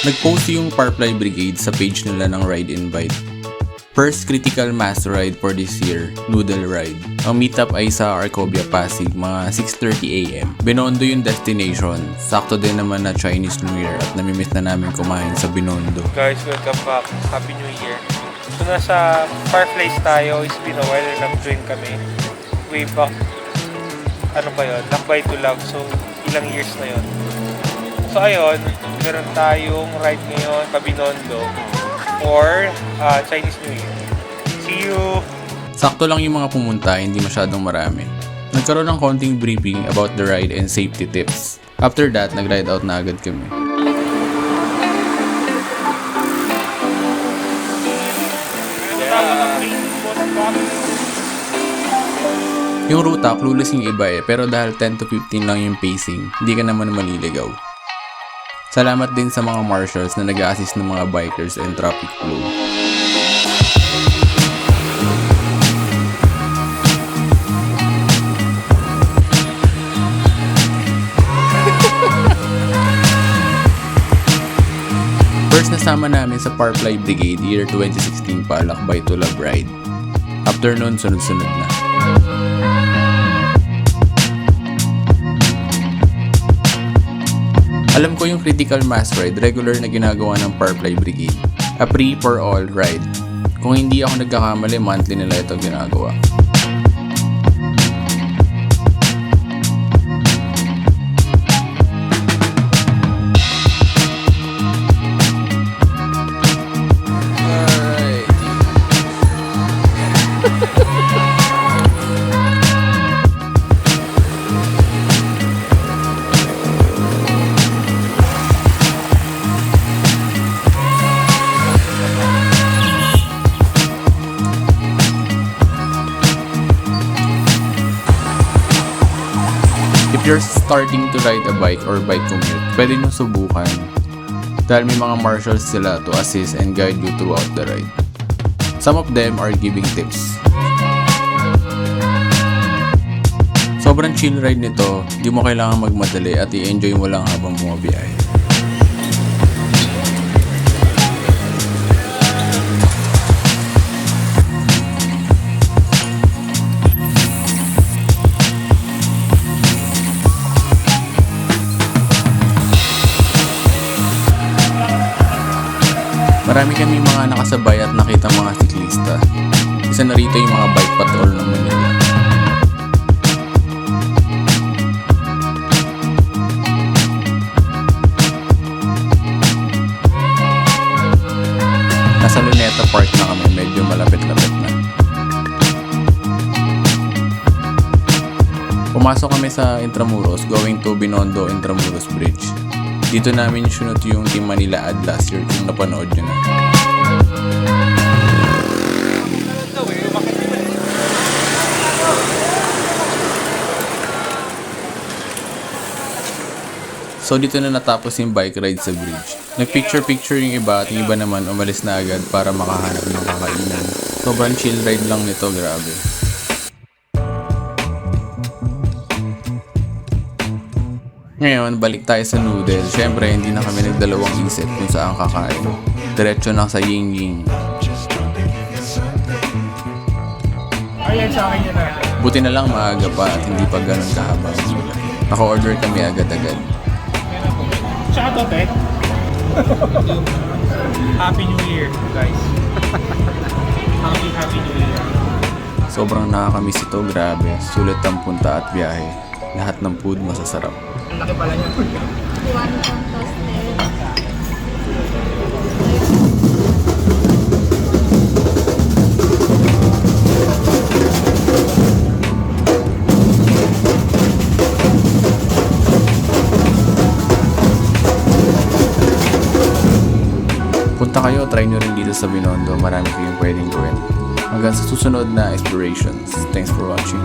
Nag-post yung Firefly Brigade sa page nila ng ride invite. First critical mass ride for this year, Noodle ride. Ang meetup ay sa Arcobia, Pasig, mga 6:30 AM. Binondo yung destination. Sakto din naman na Chinese New Year at namimiss na namin kumain sa Binondo. Guys, welcome back. Happy New Year. So nasa Firefly tayo. It's been a while na nag-join kami. Way back, ano ba yun? Lakbay to Love. So ilang years na yun. So ayun, meron tayong ride ngayon pa Binondo for Chinese New Year. See you! Sakto lang yung mga pumunta, hindi masyadong marami. Nagkaroon ng konting briefing about the ride and safety tips. After that, nag-ride out na agad kami. Yung ruta, clueless yung iba pero dahil 10 to 15 lang yung pacing, hindi ka naman maliligaw. Salamat din sa mga marshals na nag-a-assist ng mga bikers and traffic flow. First nasama namin sa Firefly Brigade year 2016 pa, Lakbay to Love ride. After nun, sunod-sunod na. Alam ko yung critical mass ride, regular na ginagawa ng Firefly Brigade. A free for all ride. Kung hindi ako nagkakamali, monthly nila ito ginagawa. If you're starting to ride a bike or bike commute, pwede nyo subukan dahil may mga marshals sila to assist and guide you throughout the ride. Some of them are giving tips. Sobrang chill ride nito, di mo kailangan magmadali at i-enjoy mo lang habang bumabiyahe. Marami kami mga nakasabay at nakita mga siklista. Isa na rito yung mga bike patrol ng Manila. Nasa Luneta Park na kami, medyo malapit-lapit na. Pumasok kami sa Intramuros, going to Binondo Intramuros Bridge. Dito namin sinut yung Team Manila ad last year kung napanood nyo na. So dito na natapos yung bike ride sa bridge. Nag-picture-picture yung iba at yung iba naman umalis na agad para makahanap ng kakainan. Sobrang chill ride lang nito, grabe. Ngayon, balik tayo sa Noodle. Siyempre, hindi na kami nagdalawang isip kung saan kakain. Diretso na sa Ying Ying. Ayan sa akin yun na. Buti na lang maaga pa at hindi pa ganun kahaba. Naka-order kami agad-agad. Tsaka to, Tek. Happy New Year, guys. Happy New Year. Sobrang nakakamiss ito, grabe. Sulit ang punta at biyahe. Lahat ng food masasarap. Ang laki pala niya. One fantastic. Punta kayo, try nyo rin dito sa Binondo. Marami kayong pwedeng gawin. Hanggang sa susunod na explorations. Thanks for watching.